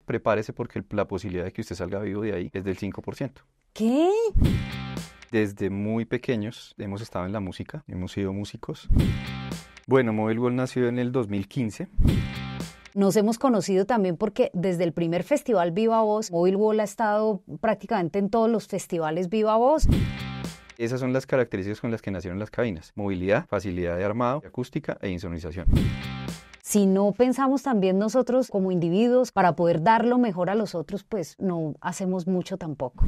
prepárese porque la posibilidad de que usted salga vivo de ahí es del 5%. ¿Qué? Desde muy pequeños hemos estado en la música, hemos sido músicos. Bueno, Mobile World nació en el 2015. Nos hemos conocido también porque desde el primer festival Viva Voz, Mobile World ha estado prácticamente en todos los festivales Viva Voz. Esas son las características con las que nacieron las cabinas: movilidad, facilidad de armado, acústica e insonorización. Si no pensamos también nosotros como individuos para poder dar lo mejor a los otros, pues no hacemos mucho tampoco.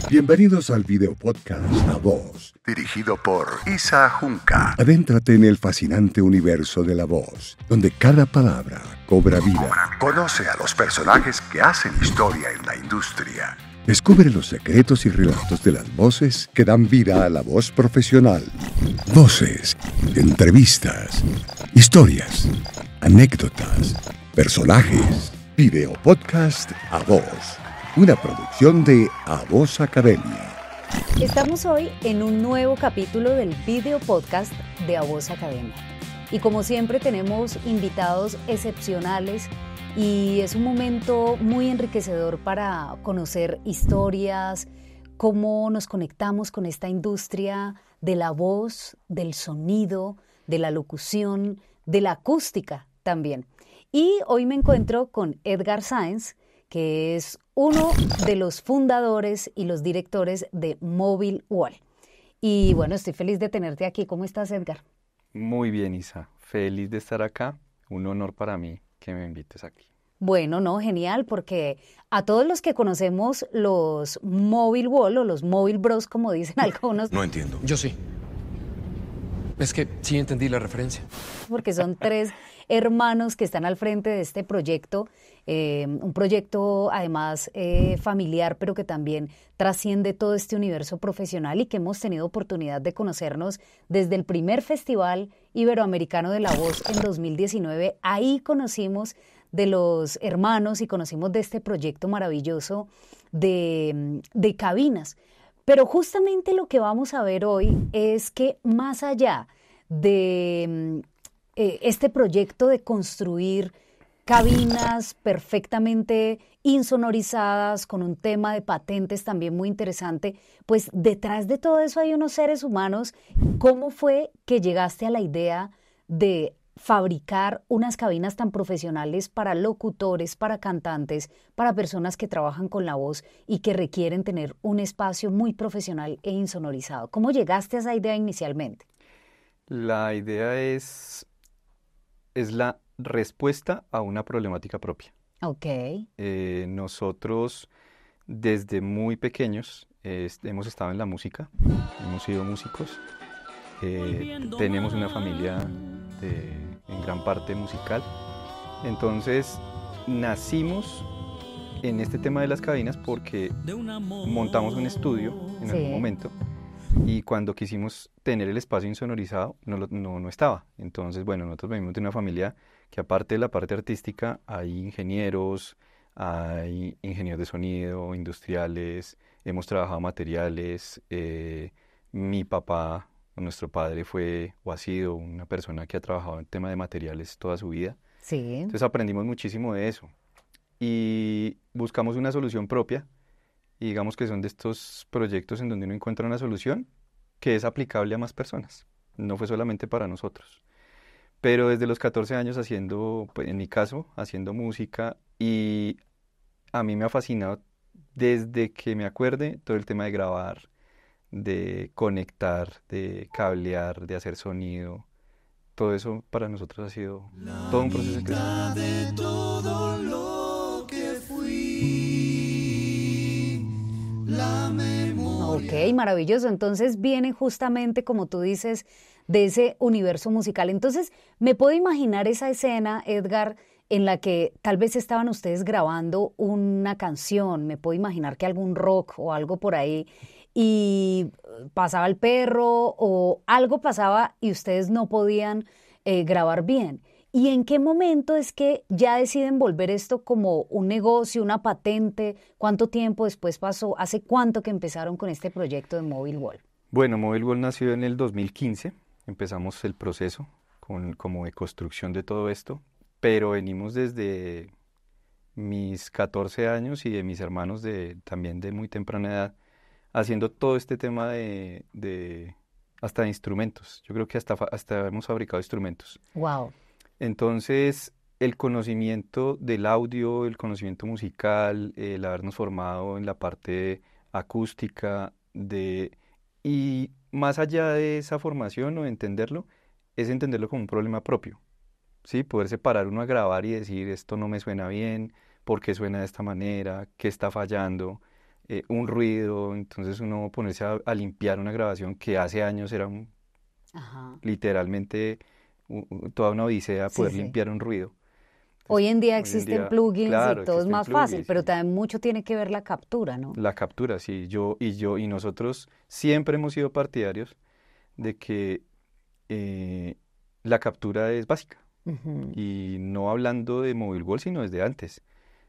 Bienvenidos al video podcast La Voz, dirigido por Isa Junca. Adéntrate en el fascinante universo de la voz, donde cada palabra cobra vida. Conoce a los personajes que hacen historia en la industria. Descubre los secretos y relatos de las voces que dan vida a la voz profesional. Voces, entrevistas, historias, anécdotas, personajes. Video podcast A Voz, una producción de A Voz Academia. Estamos hoy en un nuevo capítulo del video podcast de A Voz Academia. Y como siempre tenemos invitados excepcionales y es un momento muy enriquecedor para conocer historias, cómo nos conectamos con esta industria de la voz, del sonido, de la locución, de la acústica también. Y hoy me encuentro con Edgar Sáenz, que es uno de los fundadores y los directores de Mobile World. Y bueno, estoy feliz de tenerte aquí. ¿Cómo estás, Edgar? Muy bien, Isa. Feliz de estar acá. Un honor para mí que me invites aquí. Bueno, no, genial, porque a todos los que conocemos los Mobile World o los Mobile Bros, como dicen algunos. No entiendo. Yo sí. Es que sí entendí la referencia. Porque son tres hermanos que están al frente de este proyecto, un proyecto además familiar, pero que también trasciende todo este universo profesional y que hemos tenido oportunidad de conocernos desde el primer Festival Iberoamericano de la Voz en 2019. Ahí conocimos de los hermanos y conocimos de este proyecto maravilloso de cabinas. Pero justamente lo que vamos a ver hoy es que más allá de este proyecto de construir cabinas perfectamente insonorizadas, con un tema de patentes también muy interesante, pues detrás de todo eso hay unos seres humanos. ¿Cómo fue que llegaste a la idea de fabricar unas cabinas tan profesionales para locutores, para cantantes, para personas que trabajan con la voz y que requieren tener un espacio muy profesional e insonorizado? ¿Cómo llegaste a esa idea inicialmente? La idea es la respuesta a una problemática propia. Ok. Nosotros desde muy pequeños hemos estado en la música, hemos sido músicos, tenemos una familia en gran parte musical. Entonces nacimos en este tema de las cabinas porque montamos un estudio en algún momento y cuando quisimos tener el espacio insonorizado no estaba. Entonces, bueno, nosotros venimos de una familia que aparte de la parte artística hay ingenieros de sonido, industriales, hemos trabajado materiales. Mi papá, nuestro padre fue o ha sido una persona que ha trabajado en tema de materiales toda su vida. Sí. Entonces aprendimos muchísimo de eso y buscamos una solución propia. Y digamos que son de estos proyectos en donde uno encuentra una solución que es aplicable a más personas. No fue solamente para nosotros. Pero desde los 14 años haciendo, pues en mi caso, haciendo música, y a mí me ha fascinado desde que me acuerde todo el tema de grabar, de conectar, de cablear, de hacer sonido. Todo eso para nosotros ha sido todo un proceso de crecimiento. Ok, maravilloso. Entonces viene justamente, como tú dices, de ese universo musical. Entonces me puedo imaginar esa escena, Edgar, en la que tal vez estaban ustedes grabando una canción. Me puedo imaginar que algún rock o algo por ahí y pasaba el perro o algo pasaba y ustedes no podían grabar bien. ¿Y en qué momento es que ya deciden volver esto como un negocio, una patente? ¿Cuánto tiempo después pasó? ¿Hace cuánto que empezaron con este proyecto de Mobile World? Bueno, Mobile World nació en el 2015. Empezamos el proceso como de construcción de todo esto, pero venimos desde mis 14 años y de mis hermanos también de muy temprana edad, haciendo todo este tema hasta de instrumentos. Yo creo que hasta hemos fabricado instrumentos. Wow. Entonces, el conocimiento del audio, el conocimiento musical, el habernos formado en la parte acústica, y más allá de esa formación o de entenderlo, es entenderlo como un problema propio, ¿sí? Poder separar uno a grabar y decir, esto no me suena bien, ¿por qué suena de esta manera? ¿Qué está fallando? Un ruido, entonces uno ponerse a limpiar una grabación que hace años era Ajá. literalmente toda una odisea Sí, poder sí. limpiar un ruido. Hoy Entonces, en día hoy en existen día, plugins y claro, todo es existen más fácil, plugins pero y también mucho tiene que ver la captura, ¿no? la captura, sí, y nosotros siempre hemos sido partidarios de que eh, la captura es básica. Ujú. Y no hablando de Mobile Wall, sino desde antes.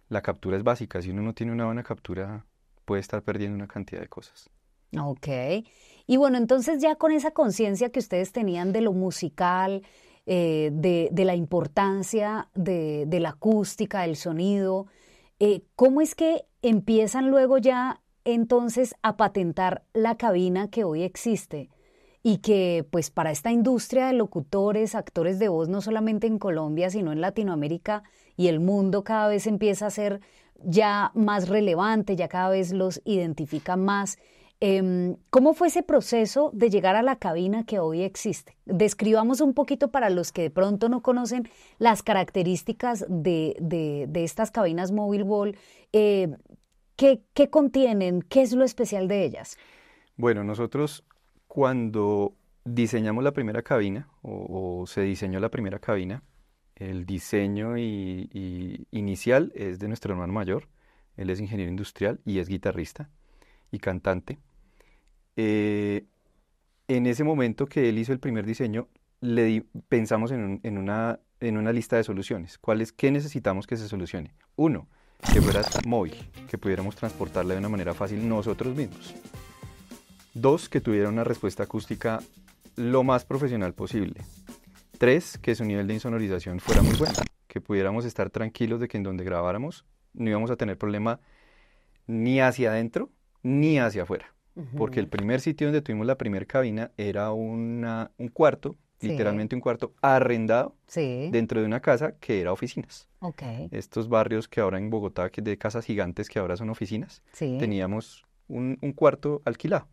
La captura es básica. Si uno no tiene una buena captura, puede estar perdiendo una cantidad de cosas. Ok. Y bueno, entonces ya con esa conciencia que ustedes tenían de lo musical, de la importancia de la acústica, del sonido, ¿cómo es que empiezan luego ya entonces a patentar la cabina que hoy existe? Y que pues para esta industria de locutores, actores de voz, no solamente en Colombia, sino en Latinoamérica y el mundo cada vez empieza a ser ya más relevante, ya cada vez los identifica más. ¿Cómo fue ese proceso de llegar a la cabina que hoy existe? Describamos un poquito para los que de pronto no conocen las características de estas cabinas Mobile Wall. ¿Qué contienen? ¿Qué es lo especial de ellas? Bueno, nosotros cuando diseñamos la primera cabina o se diseñó la primera cabina, el diseño inicial es de nuestro hermano mayor. Él es ingeniero industrial y es guitarrista y cantante. En ese momento que él hizo el primer diseño, pensamos en una lista de soluciones. ¿Qué necesitamos que se solucione? Uno, que fuera móvil, que pudiéramos transportarla de una manera fácil nosotros mismos. Dos, que tuviera una respuesta acústica lo más profesional posible. Tres, que su nivel de insonorización fuera muy bueno, que pudiéramos estar tranquilos de que en donde grabáramos no íbamos a tener problema ni hacia adentro ni hacia afuera. Porque el primer sitio donde tuvimos la primera cabina era un cuarto, Sí. literalmente un cuarto arrendado Sí. dentro de una casa que era oficinas. Ok. Estos barrios que ahora en Bogotá, que de casas gigantes que ahora son oficinas, Sí. teníamos un cuarto alquilado.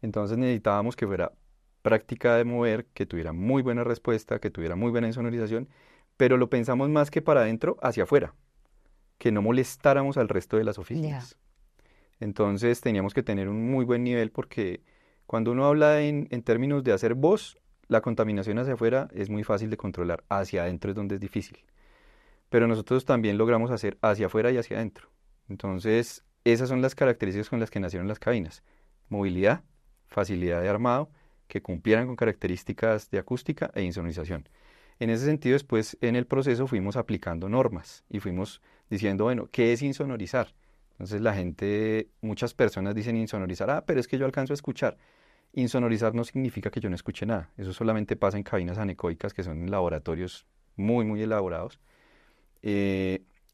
Entonces necesitábamos que fuera práctica de mover, que tuviera muy buena respuesta, que tuviera muy buena insonorización, pero lo pensamos más que para adentro, hacia afuera, que no molestáramos al resto de las oficinas. Entonces teníamos que tener un muy buen nivel porque cuando uno habla en términos de hacer voz, la contaminación hacia afuera es muy fácil de controlar, hacia adentro es donde es difícil. Pero nosotros también logramos hacer hacia afuera y hacia adentro. Entonces esas son las características con las que nacieron las cabinas. Movilidad, facilidad de armado, que cumplieran con características de acústica e insonorización. En ese sentido, después en el proceso fuimos aplicando normas y fuimos diciendo, bueno, ¿qué es insonorizar? Entonces muchas personas dicen insonorizar, pero es que yo alcanzo a escuchar. Insonorizar no significa que yo no escuche nada. Eso solamente pasa en cabinas anecoicas, que son en laboratorios muy, muy elaborados.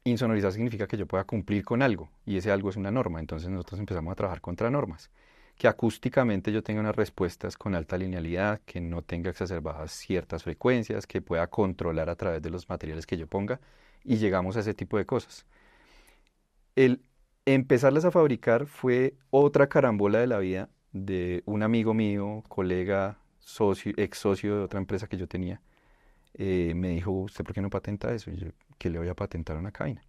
Insonorizar significa que yo pueda cumplir con algo, y ese algo es una norma. Entonces nosotros empezamos a trabajar contra normas. Que acústicamente yo tenga unas respuestas con alta linealidad, que no tenga exacerbadas ciertas frecuencias, que pueda controlar a través de los materiales que yo ponga, y llegamos a ese tipo de cosas. El empezarlas a fabricar fue otra carambola de la vida de un amigo mío, colega, ex socio de otra empresa que yo tenía. Me dijo, ¿usted por qué no patenta eso? Y yo, ¿qué le voy a patentar a una cabina?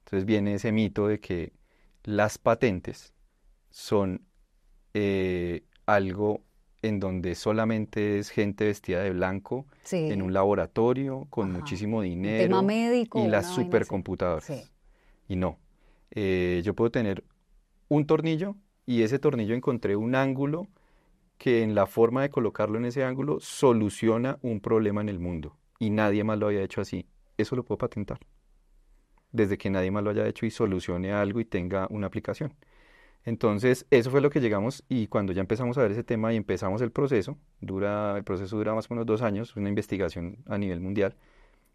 Entonces viene ese mito de que las patentes son algo en donde solamente es gente vestida de blanco, Sí. en un laboratorio, con Ajá. muchísimo Un tema dinero médico, y las una vaina así. supercomputadoras. Sí. Y no, yo puedo tener un tornillo y ese tornillo encontré un ángulo que en la forma de colocarlo en ese ángulo soluciona un problema en el mundo y nadie más lo había hecho así. Eso lo puedo patentar. Desde que nadie más lo haya hecho y solucione algo y tenga una aplicación. Entonces, eso fue lo que llegamos y cuando ya empezamos a ver ese tema y empezamos el proceso dura más o menos 2 años, una investigación a nivel mundial,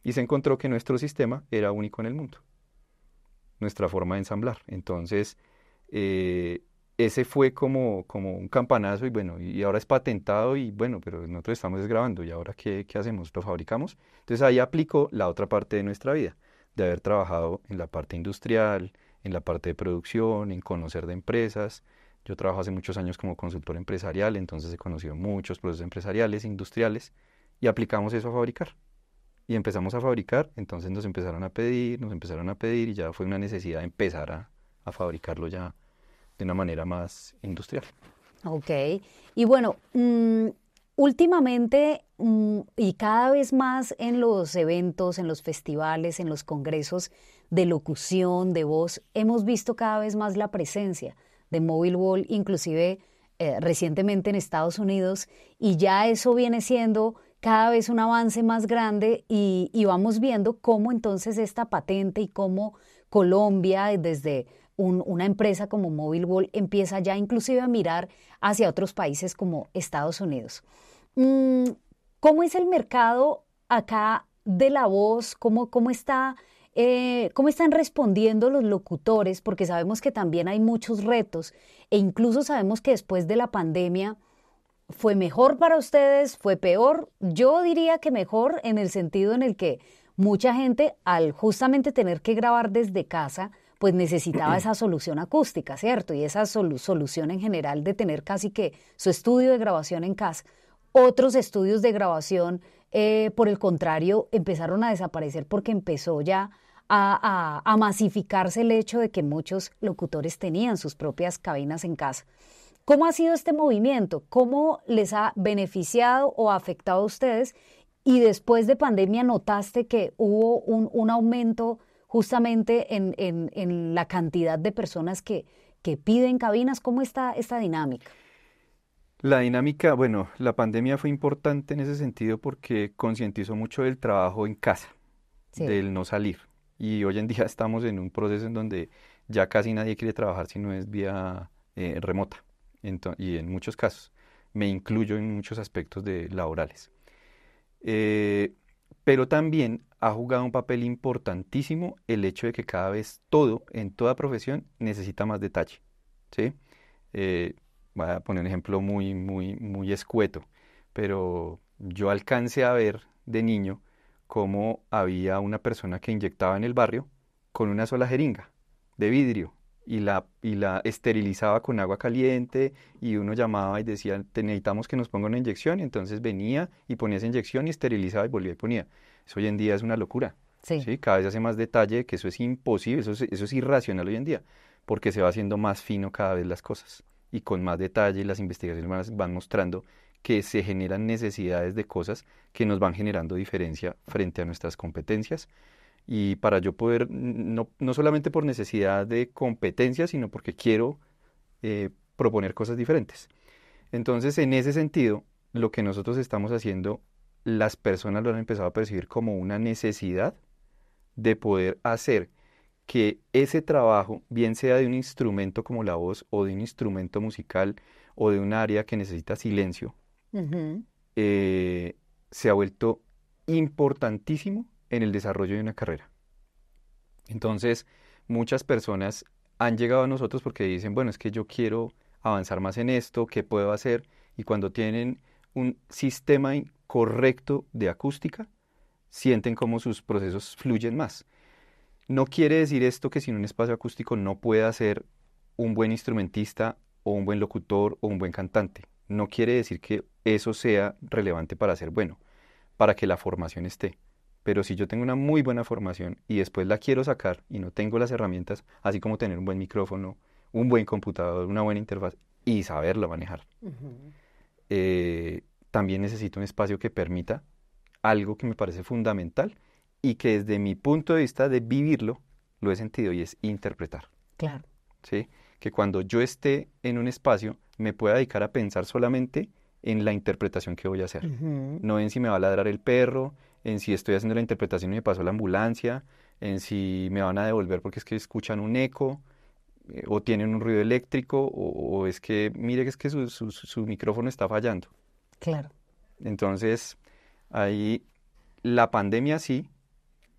y se encontró que nuestro sistema era único en el mundo. nuestra forma de ensamblar. Entonces, ese fue como un campanazo y bueno, y ahora es patentado y bueno, pero nosotros estamos grabando y ahora ¿qué hacemos? ¿Lo fabricamos? Entonces ahí aplicó la otra parte de nuestra vida, de haber trabajado en la parte industrial, en la parte de producción, en conocer de empresas. Yo trabajo hace muchos años como consultor empresarial, entonces he conocido muchos procesos empresariales, industriales, y aplicamos eso a fabricar. Y empezamos a fabricar, entonces nos empezaron a pedir, y ya fue una necesidad de empezar a fabricarlo ya de una manera más industrial. Ok. Y bueno, últimamente y cada vez más en los eventos, en los festivales, en los congresos de locución, de voz, hemos visto cada vez más la presencia de Mobile Wall, inclusive recientemente en Estados Unidos, y ya eso viene siendo cada vez un avance más grande y vamos viendo cómo entonces esta patente y cómo Colombia, desde una empresa como Mobile Wall, empieza ya inclusive a mirar hacia otros países como Estados Unidos. ¿Cómo es el mercado acá de la voz? ¿Cómo están respondiendo los locutores? Porque sabemos que también hay muchos retos e incluso sabemos que después de la pandemia, ¿fue mejor para ustedes? ¿Fue peor? Yo diría que mejor, en el sentido en el que mucha gente, al justamente tener que grabar desde casa, pues necesitaba esa solución acústica, ¿cierto? Y esa solución en general de tener casi que su estudio de grabación en casa. Otros estudios de grabación, por el contrario, empezaron a desaparecer porque empezó ya a masificarse el hecho de que muchos locutores tenían sus propias cabinas en casa. ¿Cómo ha sido este movimiento? ¿Cómo les ha beneficiado o afectado a ustedes? Y después de pandemia, ¿notaste que hubo un aumento justamente en la cantidad de personas que piden cabinas? ¿Cómo está esta dinámica? La dinámica, bueno, la pandemia fue importante en ese sentido porque concientizó mucho del trabajo en casa, Sí. del no salir. Y hoy en día estamos en un proceso en donde ya casi nadie quiere trabajar si no es vía remota. Y en muchos casos, me incluyo en muchos aspectos laborales. Pero también ha jugado un papel importantísimo el hecho de que cada vez todo, en toda profesión, necesita más detalle, ¿sí? Voy a poner un ejemplo muy escueto, pero yo alcancé a ver de niño cómo había una persona que inyectaba en el barrio con una sola jeringa de vidrio y la esterilizaba con agua caliente y uno llamaba y decía, necesitamos que nos ponga una inyección, y entonces venía y ponía esa inyección y esterilizaba y volvía y ponía. Eso hoy en día es una locura, Sí. ¿sí? Cada vez hace más detalle, que eso es imposible, eso es irracional hoy en día, porque se va haciendo más fino cada vez las cosas y con más detalle las investigaciones van mostrando que se generan necesidades de cosas que nos van generando diferencia frente a nuestras competencias. Y para yo poder, no solamente por necesidad de competencia, sino porque quiero proponer cosas diferentes. Entonces, en ese sentido, lo que nosotros estamos haciendo, las personas lo han empezado a percibir como una necesidad de poder hacer que ese trabajo, bien sea de un instrumento como la voz, o de un instrumento musical, o de un área que necesita silencio, Uh-huh. se ha vuelto importantísimo en el desarrollo de una carrera. Entonces, muchas personas han llegado a nosotros porque dicen, bueno, es que yo quiero avanzar más en esto, ¿qué puedo hacer? Y cuando tienen un sistema correcto de acústica, sienten como sus procesos fluyen más. No quiere decir esto que sin un espacio acústico no pueda ser un buen instrumentista o un buen locutor o un buen cantante. No quiere decir que eso sea relevante para ser bueno, para que la formación esté. Pero si yo tengo una muy buena formación y después la quiero sacar y no tengo las herramientas, así como tener un buen micrófono, un buen computador, una buena interfaz y saberlo manejar, también necesito un espacio que permita algo que me parece fundamental y que desde mi punto de vista de vivirlo, lo he sentido y es interpretar. Claro. ¿Sí? Que cuando yo esté en un espacio me pueda dedicar a pensar solamente en la interpretación que voy a hacer. Uh-huh. No en si me va a ladrar el perro, en si estoy haciendo la interpretación y me pasó la ambulancia, en si me van a devolver porque es que escuchan un eco o tienen un ruido eléctrico o es que, mire, es que su micrófono está fallando. Claro. Entonces, ahí la pandemia sí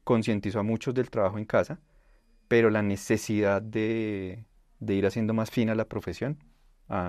concientizó a muchos del trabajo en casa, pero la necesidad de ir haciendo más fina la profesión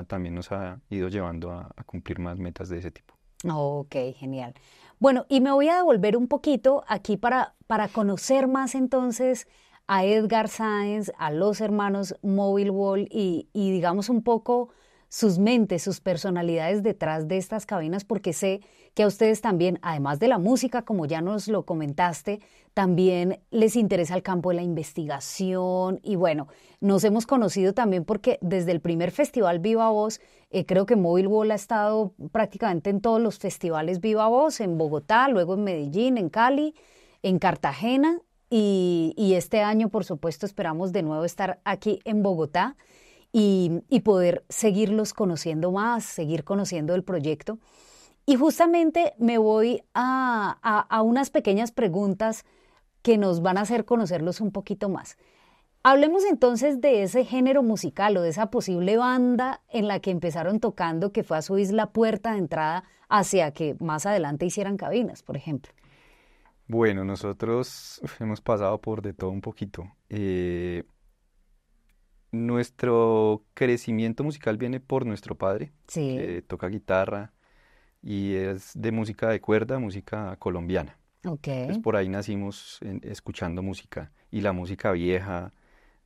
también nos ha ido llevando a cumplir más metas de ese tipo. Ok, genial. Bueno, y me voy a devolver un poquito aquí para conocer más entonces a Edgar Sáenz, a los hermanos Mobile Wall y digamos un poco sus mentes, sus personalidades detrás de estas cabinas, porque sé que a ustedes también, además de la música, como ya nos lo comentaste, también les interesa el campo de la investigación y bueno, nos hemos conocido también porque desde el primer festival Viva Voz, creo que Mobile Wall ha estado prácticamente en todos los festivales Viva Voz, en Bogotá, luego en Medellín, en Cali, en Cartagena y este año, por supuesto, esperamos de nuevo estar aquí en Bogotá y poder seguirlos conociendo más, seguir conociendo el proyecto. Y justamente me voy a unas pequeñas preguntas que nos van a hacer conocerlos un poquito más. Hablemos entonces de ese género musical o de esa posible banda en la que empezaron tocando, que fue a su vez la puerta de entrada hacia que más adelante hicieran cabinas, por ejemplo. Bueno, nosotros hemos pasado por de todo un poquito. Nuestro crecimiento musical viene por nuestro padre, Sí. que toca guitarra y es de música de cuerda, música colombiana. Ok. Entonces por ahí nacimos escuchando música y la música vieja,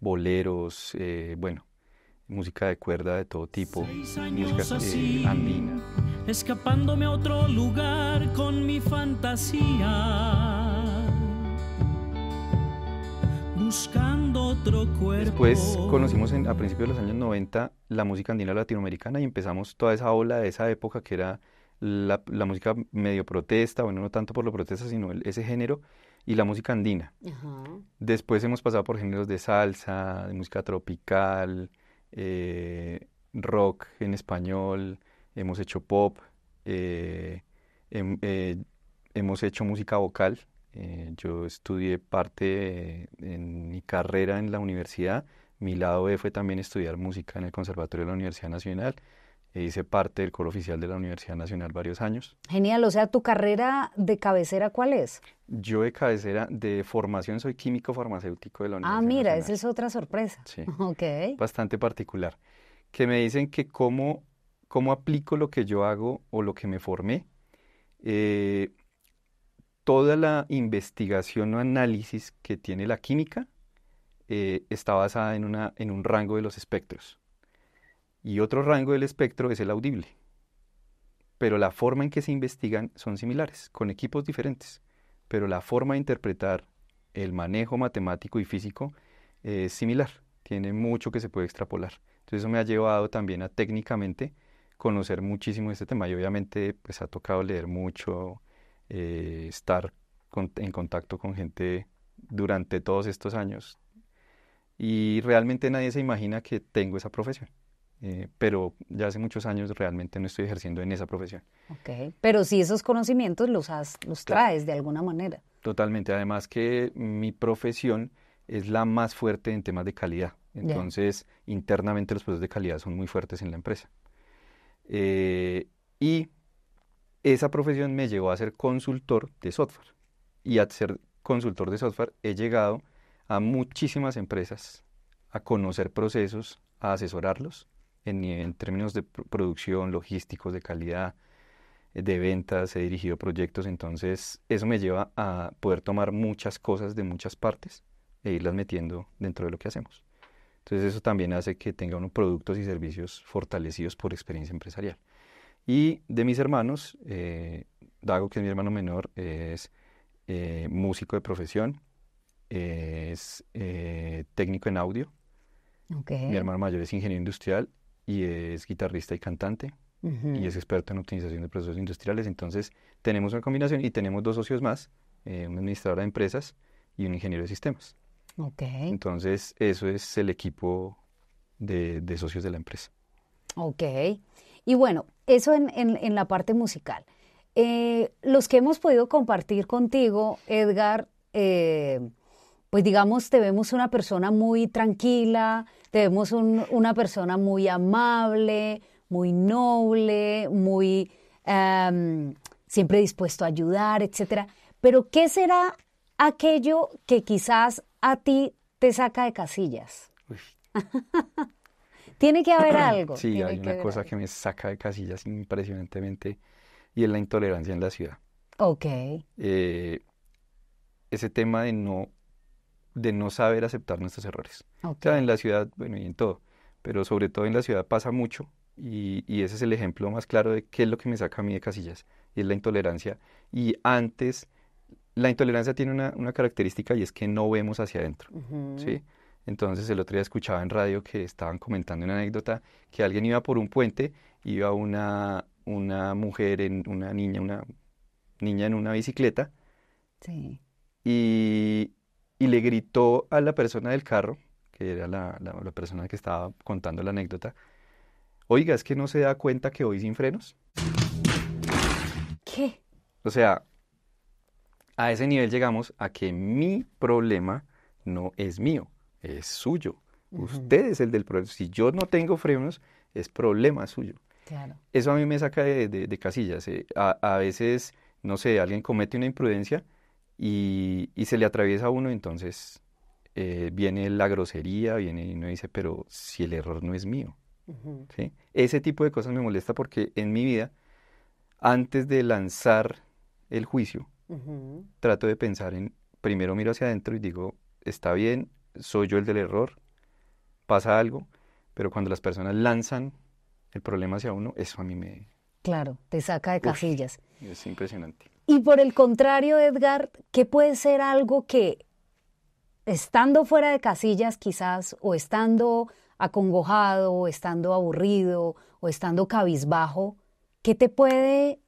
boleros, bueno, música de cuerda de todo tipo, 6 años música así, andina. escapándome a otro lugar con mi fantasía, buscando otro cuerpo. Después conocimos a principios de los años 90 la música andina latinoamericana y empezamos toda esa ola de esa época que era la música medio protesta, bueno, no tanto por la protesta, sino ese género y la música andina. Ajá. Después hemos pasado por géneros de salsa, de música tropical, rock en español, hemos hecho pop, hemos hecho música vocal. Yo estudié parte en mi carrera en la universidad. Mi lado B fue también estudiar música en el Conservatorio de la Universidad Nacional. Hice parte del coro oficial de la Universidad Nacional varios años. Genial, o sea, ¿tu carrera de cabecera cuál es? Yo de cabecera, de formación, soy químico farmacéutico de la Universidad Mira, Nacional. esa es otra sorpresa. Sí, Ok. bastante particular. Que me dicen que cómo aplico lo que yo hago o lo que me formé. Toda la investigación o análisis que tiene la química está basada en un rango de los espectros. Y otro rango del espectro es el audible. Pero la forma en que se investigan son similares, con equipos diferentes. Pero la forma de interpretar el manejo matemático y físico es similar. Tiene mucho que se puede extrapolar. Entonces eso me ha llevado también a técnicamente conocer muchísimo este tema. Y obviamente pues ha tocado leer mucho, estar en contacto con gente durante todos estos años. Y realmente nadie se imagina que tengo esa profesión. Pero ya hace muchos años realmente no estoy ejerciendo en esa profesión. Ok, pero sí esos conocimientos los Claro. traes de alguna manera. Totalmente, además que mi profesión es la más fuerte en temas de calidad. Entonces, internamente los procesos de calidad son muy fuertes en la empresa. Y esa profesión me llevó a ser consultor de software. Y a ser consultor de software he llegado a muchísimas empresas a conocer procesos, a asesorarlos en términos de producción, logísticos, de calidad, de ventas, he dirigido proyectos, entonces eso me lleva a poder tomar muchas cosas de muchas partes e irlas metiendo dentro de lo que hacemos. Entonces eso también hace que tenga unos productos y servicios fortalecidos por experiencia empresarial. Y de mis hermanos, Dago, que es mi hermano menor, es músico de profesión, es técnico en audio. Okay. Mi hermano mayor es ingeniero industrial y es guitarrista y cantante. Y es experto en optimización de procesos industriales. Entonces tenemos una combinación y tenemos 2 socios más, una administradora de empresas y un ingeniero de sistemas. Okay. Entonces eso es el equipo de socios de la empresa. Ok, y bueno, eso en la parte musical. Los que hemos podido compartir contigo, Edgar, pues digamos, te vemos una persona muy tranquila, te vemos una persona muy amable, muy noble, muy siempre dispuesto a ayudar, etcétera. Pero ¿qué será aquello que quizás a ti te saca de casillas? Uy. Tiene que haber algo. Sí, tiene hay que una haber cosa algo. que me saca de casillas impresionantemente y es la intolerancia en la ciudad. Ok, Eh, ese tema de no saber aceptar nuestros errores. O ok. sea, en la ciudad, bueno, y en todo, pero sobre todo en la ciudad pasa mucho y ese es el ejemplo más claro de qué es lo que me saca a mí de casillas, y es la intolerancia. Y antes, la intolerancia tiene una característica y es que no vemos hacia adentro, Ujú. ¿sí? Entonces el otro día escuchaba en radio que estaban comentando una anécdota que alguien iba por un puente, iba una mujer, una niña en una bicicleta Sí. y, y le gritó a la persona del carro, que era la persona que estaba contando la anécdota, oiga, es que no se da cuenta que voy sin frenos. ¿Qué? O sea, a ese nivel llegamos a que mi problema no es mío, es suyo. Ujú. Usted es el del problema. Si yo no tengo frenos, es problema suyo. Claro. Eso a mí me saca de casillas. A veces, no sé, alguien comete una imprudencia y se le atraviesa a uno, entonces viene la grosería, viene y uno dice, pero si el error no es mío, Ujú. ¿sí? Ese tipo de cosas me molesta porque en mi vida, antes de lanzar el juicio, Ujú. trato de pensar primero miro hacia adentro y digo, está bien, soy yo el del error, pasa algo, pero cuando las personas lanzan el problema hacia uno, eso a mí Claro, te saca de Uy, casillas. es impresionante. Y por el contrario, Edgar, ¿qué puede ser algo que estando fuera de casillas quizás, o estando acongojado, o estando aburrido, o estando cabizbajo, qué te puede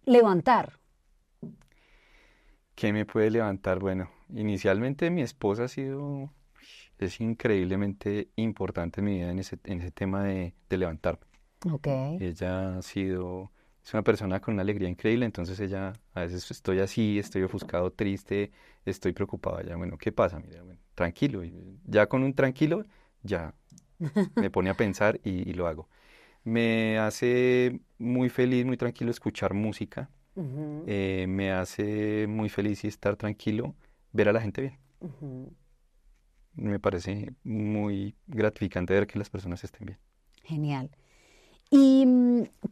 levantar? ¿Qué me puede levantar? Bueno, inicialmente mi esposa es increíblemente importante en mi vida en ese tema de levantarme. Ok, Ella es una persona con una alegría increíble, entonces ella, a veces estoy así, estoy ofuscado, triste, estoy preocupado, ya, bueno, ¿qué pasa? Mira, bueno, tranquilo, y ya con un tranquilo, ya me pone a pensar y lo hago. Me hace muy feliz, muy tranquilo escuchar música, ujú, me hace muy feliz y estar tranquilo, ver a la gente bien. ujú. Me parece muy gratificante ver que las personas estén bien. Genial. ¿Y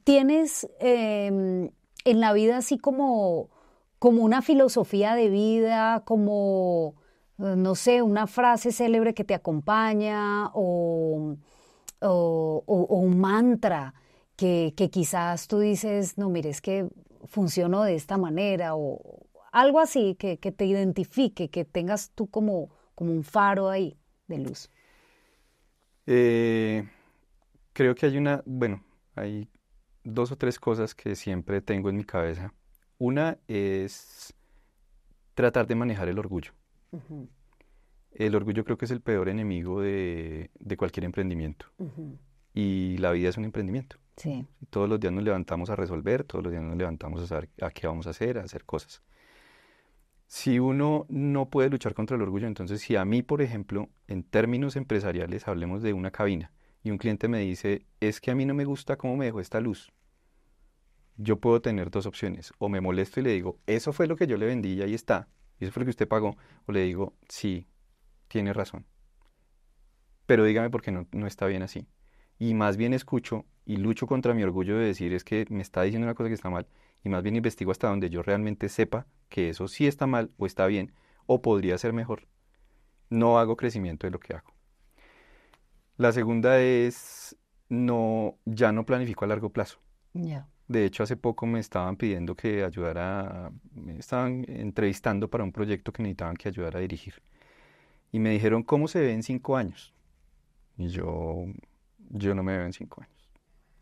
tienes en la vida así como una filosofía de vida, como, no sé, una frase célebre que te acompaña o un mantra que quizás tú dices, no, mire, es que funciono de esta manera o algo así que te identifique, que tengas tú como un faro ahí de luz? Eh, Creo que bueno, hay dos o tres cosas que siempre tengo en mi cabeza. Una es tratar de manejar el orgullo. Ujú, El orgullo creo que es el peor enemigo de cualquier emprendimiento. ujú. Y la vida es un emprendimiento. Sí. Todos los días nos levantamos a resolver, todos los días nos levantamos a saber a qué vamos a hacer cosas. Si uno no puede luchar contra el orgullo, entonces si a mí, por ejemplo, en términos empresariales, hablemos de una cabina y un cliente me dice, es que a mí no me gusta cómo me dejó esta luz, yo puedo tener dos opciones, o me molesto y le digo, eso fue lo que yo le vendí y ahí está, y eso fue lo que usted pagó, o le digo, sí, tiene razón, pero dígame por qué no está bien así. Y más bien escucho y lucho contra mi orgullo de decir, es que me está diciendo una cosa que está mal, y más bien investigo hasta donde yo realmente sepa que eso sí está mal o está bien, o podría ser mejor. No hago crecimiento de lo que hago. La segunda es, ya no planifico a largo plazo. Ya. De hecho, hace poco me estaban pidiendo que ayudara, me estaban entrevistando para un proyecto que necesitaban que ayudara a dirigir. Y me dijeron, ¿cómo se ve en 5 años? Y yo no me veo en 5 años.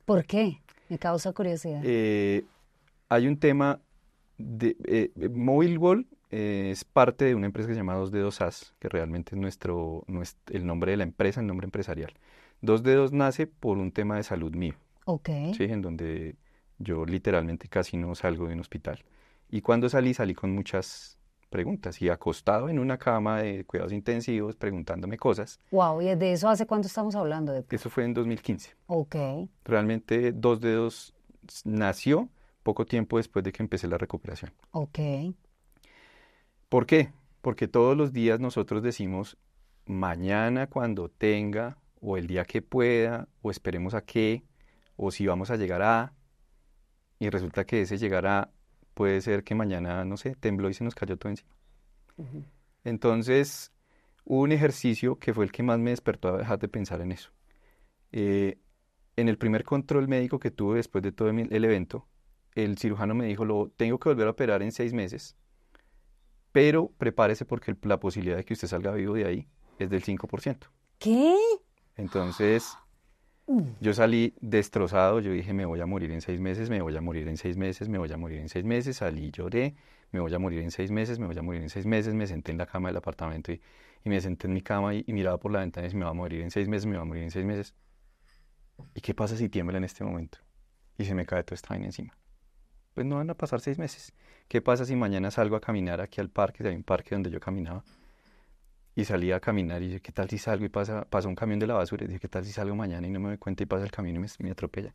¿Por qué? Me causa curiosidad. Eh, Hay un tema Mobile Wall es parte de una empresa que se llama Dos Dedos SAS, que realmente es el nombre de la empresa, el nombre empresarial. Dos Dedos nace por un tema de salud mío, Ok. ¿sí? En donde yo literalmente casi no salgo de un hospital. Y cuando salí con muchas preguntas y acostado en una cama de cuidados intensivos preguntándome cosas. Wow, ¿y de eso hace cuánto estamos hablando? Eso fue en 2015. Ok. Realmente Dos Dedos nació poco tiempo después de que empecé la recuperación. Ok. ¿Por qué? Porque todos los días nosotros decimos, mañana cuando tenga, o el día que pueda, o esperemos a qué, o si vamos a llegar a, y resulta que ese llegar a puede ser que mañana, no sé, tembló y se nos cayó todo encima. Entonces, hubo un ejercicio que fue el que más me despertó a dejar de pensar en eso. En el primer control médico que tuve después de todo el evento, el cirujano me dijo, lo tengo que volver a operar en 6 meses, pero prepárese porque la posibilidad de que usted salga vivo de ahí es del 5%. ¿Qué? Entonces, yo salí destrozado, yo dije, me voy a morir en 6 meses, me voy a morir en 6 meses, me voy a morir en 6 meses, salí, lloré, me voy a morir en 6 meses, me voy a morir en 6 meses, me senté en la cama del apartamento y me senté en mi cama y miraba por la ventana y me va a morir en 6 meses, me va a morir en 6 meses. ¿Y qué pasa si tiembla en este momento? Y se me cae toda esta vaina encima. Pues no van a pasar 6 meses. ¿Qué pasa si mañana salgo a caminar aquí al parque? Hay un parque donde yo caminaba. Y salí a caminar y dije, ¿qué tal si salgo y pasa un camión de la basura? Y dije, ¿qué tal si salgo mañana y no me doy cuenta y pasa el camión y me atropella?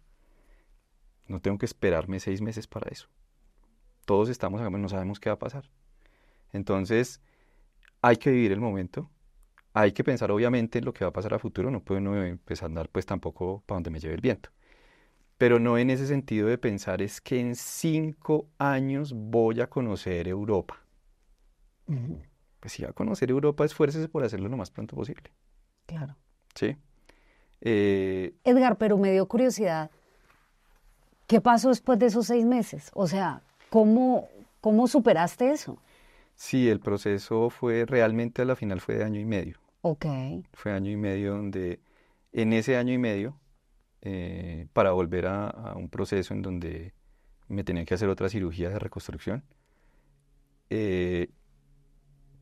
No tengo que esperarme 6 meses para eso. Todos estamos acá, no sabemos qué va a pasar. Entonces, hay que vivir el momento. Hay que pensar obviamente en lo que va a pasar a futuro. No puede uno empezar a andar pues tampoco para donde me lleve el viento. Pero no en ese sentido de pensar es que en 5 años voy a conocer Europa. Pues si va a conocer Europa, esfuércese por hacerlo lo más pronto posible. Claro. ¿Sí? Edgar, pero me dio curiosidad, ¿qué pasó después de esos 6 meses? O sea, ¿cómo superaste eso? Sí, el proceso fue realmente a la final fue de año y medio. Ok. Fue año y medio donde en ese año y medio para volver a un proceso en donde me tenía que hacer otra cirugía de reconstrucción.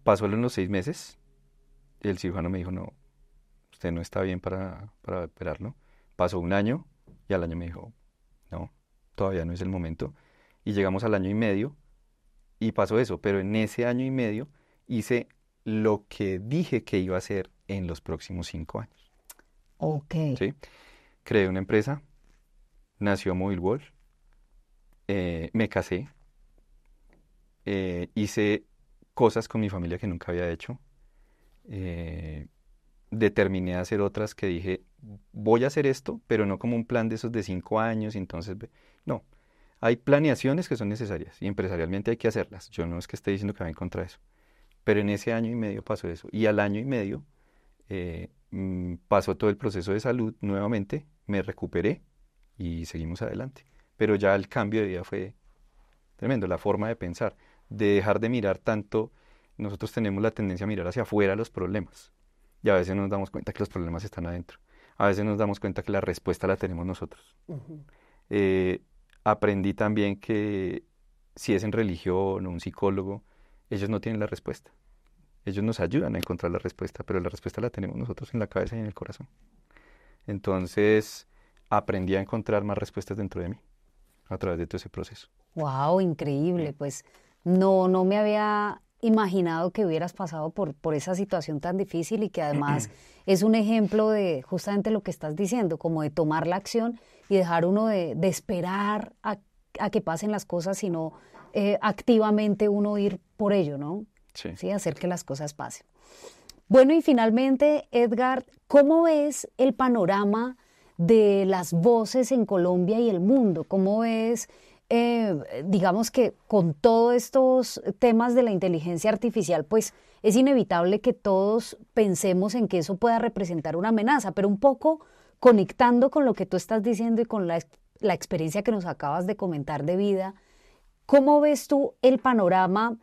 Pasó en los 6 meses, el cirujano me dijo, no, usted no está bien para operarlo. Pasó un año y al año me dijo, no, todavía no es el momento. Y llegamos al año y medio y pasó eso, pero en ese año y medio hice lo que dije que iba a hacer en los próximos 5 años. Ok. ¿Sí? Creé una empresa, nació Mobile World, me casé, hice cosas con mi familia que nunca había hecho, determiné a hacer otras que dije, voy a hacer esto, pero no como un plan de esos de 5 años, y entonces, no, hay planeaciones que son necesarias y empresarialmente hay que hacerlas, yo no es que esté diciendo que va en contra de eso, pero en ese año y medio pasó eso, y al año y medio pasó todo el proceso de salud nuevamente, me recuperé y seguimos adelante, pero ya el cambio de vida fue tremendo, la forma de pensar, de dejar de mirar tanto, nosotros tenemos la tendencia a mirar hacia afuera los problemas y a veces nos damos cuenta que los problemas están adentro, a veces nos damos cuenta que la respuesta la tenemos nosotros. Aprendí también que si es en religión o un psicólogo, ellos no tienen la respuesta, ellos nos ayudan a encontrar la respuesta, pero la respuesta la tenemos nosotros en la cabeza y en el corazón. Entonces aprendí a encontrar más respuestas dentro de mí a través de todo ese proceso. Wow, increíble. Pues no me había imaginado que hubieras pasado por esa situación tan difícil y que además es un ejemplo de justamente lo que estás diciendo, como de tomar la acción y dejar uno de esperar a que pasen las cosas, sino activamente uno ir por ello, ¿no? Sí, hacer que las cosas pasen. Bueno, y finalmente, Edgar, ¿cómo ves el panorama de las voces en Colombia y el mundo? ¿Cómo ves, digamos que con todos estos temas de la inteligencia artificial, pues es inevitable que todos pensemos en que eso pueda representar una amenaza, pero un poco conectando con lo que tú estás diciendo y con la experiencia que nos acabas de comentar de vida, ¿cómo ves tú el panorama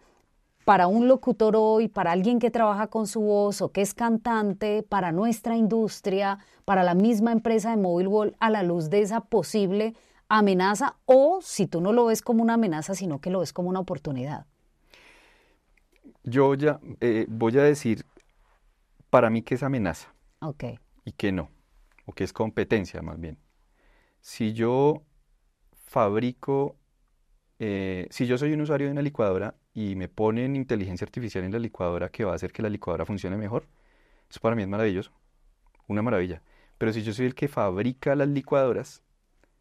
para un locutor hoy, para alguien que trabaja con su voz o que es cantante, para nuestra industria, para la misma empresa de Mobile World, a la luz de esa posible amenaza, o si tú no lo ves como una amenaza, sino que lo ves como una oportunidad? Yo ya voy a decir para mí que es amenaza y que no, o que es competencia más bien. Si yo fabrico, si yo soy un usuario de una licuadora y me ponen inteligencia artificial en la licuadora que va a hacer que la licuadora funcione mejor, eso para mí es maravilloso, una maravilla. Pero si yo soy el que fabrica las licuadoras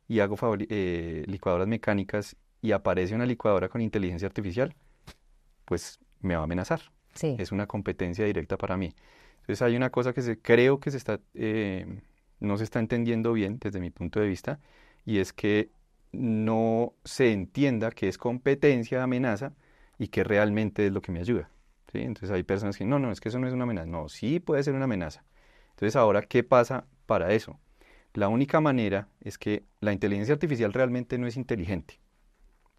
y hago licuadoras mecánicas y aparece una licuadora con inteligencia artificial, pues me va a amenazar. Sí. Es una competencia directa para mí. Entonces hay una cosa que creo que no se está entendiendo bien desde mi punto de vista, y es que no se entienda que es competencia, amenaza, y que realmente es lo que me ayuda, ¿sí? Entonces hay personas que no, es que eso no es una amenaza. No, sí puede ser una amenaza. Entonces ahora, ¿qué pasa para eso? La única manera es que la inteligencia artificial realmente no es inteligente.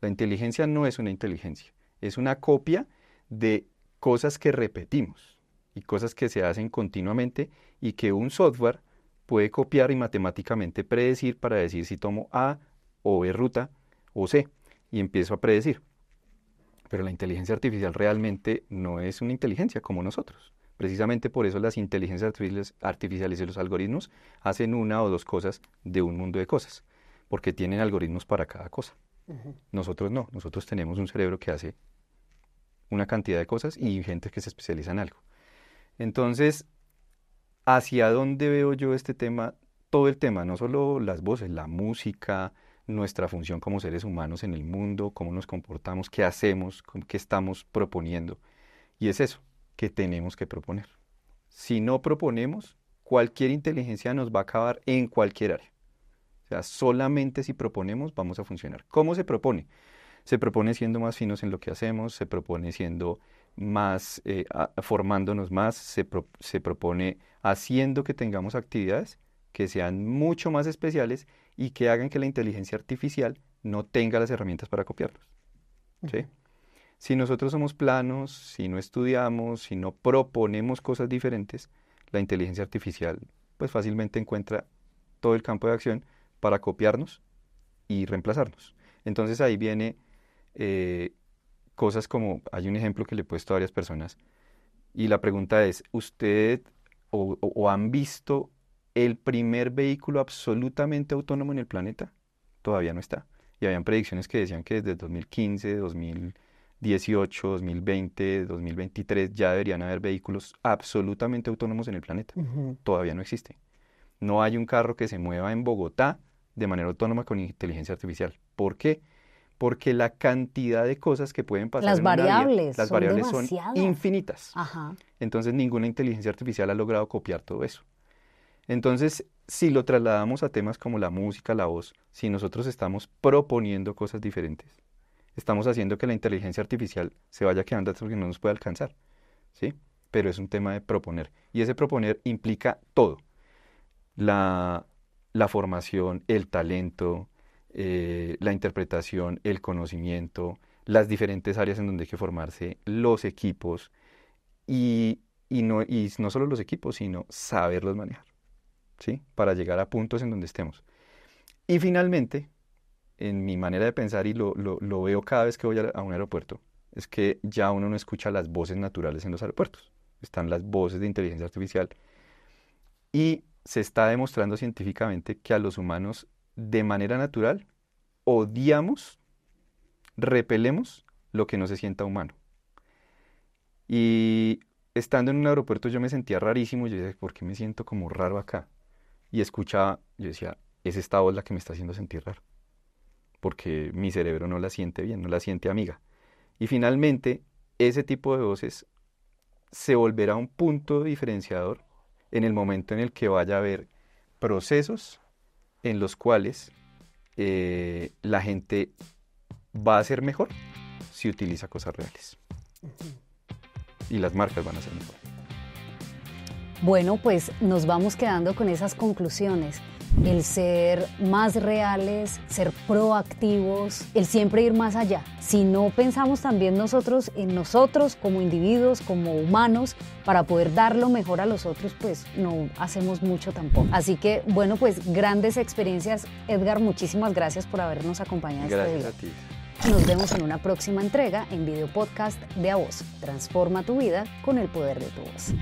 La inteligencia no es una inteligencia, es una copia de cosas que repetimos y cosas que se hacen continuamente y que un software puede copiar y matemáticamente predecir para decir si tomo A o B ruta o C y empiezo a predecir. Pero la inteligencia artificial realmente no es una inteligencia como nosotros. Precisamente por eso las inteligencias artificiales y los algoritmos hacen una o dos cosas de un mundo de cosas, porque tienen algoritmos para cada cosa. Nosotros no, nosotros tenemos un cerebro que hace una cantidad de cosas y gente que se especializa en algo. Entonces, ¿hacia dónde veo yo este tema? Todo el tema, no solo las voces, la música, nuestra función como seres humanos en el mundo, cómo nos comportamos, qué hacemos, qué estamos proponiendo. Y es eso, que tenemos que proponer. Si no proponemos, cualquier inteligencia nos va a acabar en cualquier área. O sea, solamente si proponemos vamos a funcionar. ¿Cómo se propone? Se propone siendo más finos en lo que hacemos, se propone siendo más, formándonos más, se propone haciendo que tengamos actividades que sean mucho más especiales y que hagan que la inteligencia artificial no tenga las herramientas para copiarnos, ¿sí? Si nosotros somos planos, si no estudiamos, si no proponemos cosas diferentes, la inteligencia artificial pues fácilmente encuentra todo el campo de acción para copiarnos y reemplazarnos. Entonces ahí viene cosas como, hay un ejemplo que le he puesto a varias personas, y la pregunta es, ¿usted o han visto el primer vehículo absolutamente autónomo en el planeta? Todavía no está. Y habían predicciones que decían que desde 2015, 2018, 2020, 2023 ya deberían haber vehículos absolutamente autónomos en el planeta. Todavía no existe. No hay un carro que se mueva en Bogotá de manera autónoma con inteligencia artificial. ¿Por qué? Porque la cantidad de cosas que pueden pasar en una vida, las variables son infinitas. Entonces ninguna inteligencia artificial ha logrado copiar todo eso. Entonces, si lo trasladamos a temas como la música, la voz, si nosotros estamos proponiendo cosas diferentes, estamos haciendo que la inteligencia artificial se vaya quedando hasta que no nos pueda alcanzar, ¿sí? Pero es un tema de proponer. Y ese proponer implica todo. La formación, el talento, la interpretación, el conocimiento, las diferentes áreas en donde hay que formarse, los equipos, y no solo los equipos, sino saberlos manejar, ¿sí? Para llegar a puntos en donde estemos. Y finalmente, en mi manera de pensar, y lo veo cada vez que voy a un aeropuerto, es que ya uno no escucha las voces naturales en los aeropuertos. Están las voces de inteligencia artificial. Y se está demostrando científicamente que a los humanos, de manera natural, odiamos, repelemos lo que no se sienta humano. Y estando en un aeropuerto yo me sentía rarísimo. Yo decía, ¿por qué me siento como raro acá? Y escuchaba, yo decía, es esta voz la que me está haciendo sentir raro, porque mi cerebro no la siente bien, no la siente amiga. Y finalmente, ese tipo de voces se volverá un punto diferenciador en el momento en el que vaya a haber procesos en los cuales la gente va a ser mejor si utiliza cosas reales. Y las marcas van a ser mejor. Bueno, pues nos vamos quedando con esas conclusiones. El ser más reales, ser proactivos, el siempre ir más allá. Si no pensamos también nosotros en nosotros como individuos, como humanos, para poder dar lo mejor a los otros, pues no hacemos mucho tampoco. Así que, bueno, pues grandes experiencias. Edgar, muchísimas gracias por habernos acompañado este día. Gracias a ti. Nos vemos en una próxima entrega en video podcast de A Voz. Transforma tu vida con el poder de tu voz.